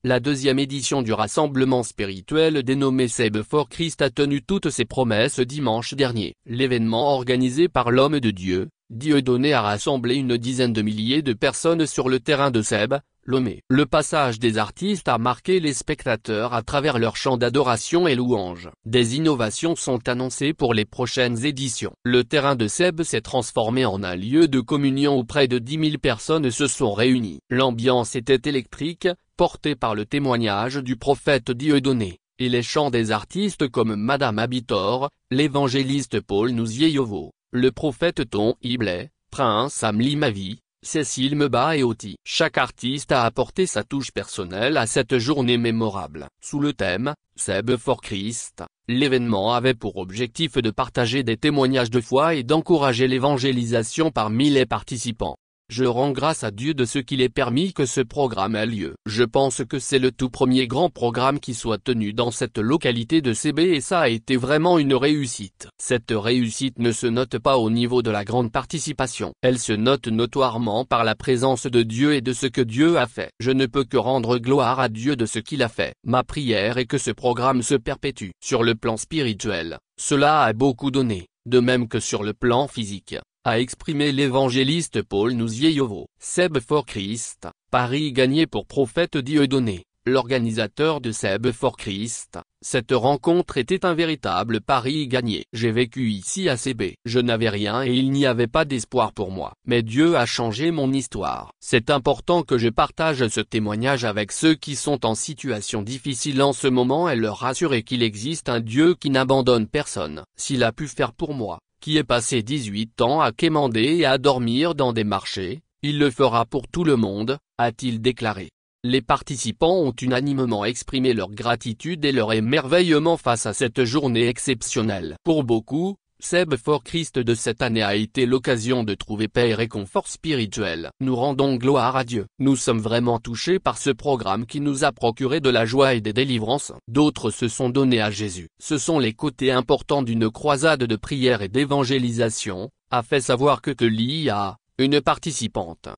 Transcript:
La deuxième édition du rassemblement spirituel dénommé Seb for Christ a tenu toutes ses promesses dimanche dernier. L'événement organisé par l'homme de Dieu, Dieudonné, a rassemblé une dizaine de milliers de personnes sur le terrain de Seb, Lomé. Le passage des artistes a marqué les spectateurs à travers leurs chants d'adoration et louanges. Des innovations sont annoncées pour les prochaines éditions. Le terrain de Seb s'est transformé en un lieu de communion où près de 10 000 personnes se sont réunies. L'ambiance était électrique, portée par le témoignage du prophète Dieudonné, et les chants des artistes comme Madame Abitor, l'évangéliste Paul Nouzieyovo, le prophète Ton Iblay, Prince Amli Mavi, Cécile Meba et Oti. Chaque artiste a apporté sa touche personnelle à cette journée mémorable. Sous le thème « Seb for Christ », l'événement avait pour objectif de partager des témoignages de foi et d'encourager l'évangélisation parmi les participants. Je rends grâce à Dieu de ce qu'il est permis que ce programme ait lieu. Je pense que c'est le tout premier grand programme qui soit tenu dans cette localité de CB et ça a été vraiment une réussite. Cette réussite ne se note pas au niveau de la grande participation. Elle se note notoirement par la présence de Dieu et de ce que Dieu a fait. Je ne peux que rendre gloire à Dieu de ce qu'il a fait. Ma prière est que ce programme se perpétue. Sur le plan spirituel, cela a beaucoup donné, de même que sur le plan physique, a exprimé l'évangéliste Paul Nouzieyovo. Seb for Christ, Paris gagné pour prophète Dieudonné, l'organisateur de Seb for Christ. Cette rencontre était un véritable pari gagné. J'ai vécu ici à CB. Je n'avais rien et il n'y avait pas d'espoir pour moi. Mais Dieu a changé mon histoire. C'est important que je partage ce témoignage avec ceux qui sont en situation difficile en ce moment et leur rassurer qu'il existe un Dieu qui n'abandonne personne. S'il a pu faire pour moi, qui est passé 18 ans à quémander et à dormir dans des marchés, il le fera pour tout le monde, a-t-il déclaré. Les participants ont unanimement exprimé leur gratitude et leur émerveillement face à cette journée exceptionnelle. Pour beaucoup, Seb for Christ de cette année a été l'occasion de trouver paix et réconfort spirituel. Nous rendons gloire à Dieu. Nous sommes vraiment touchés par ce programme qui nous a procuré de la joie et des délivrances. D'autres se sont donnés à Jésus. Ce sont les côtés importants d'une croisade de prière et d'évangélisation, a fait savoir que Lia, une participante.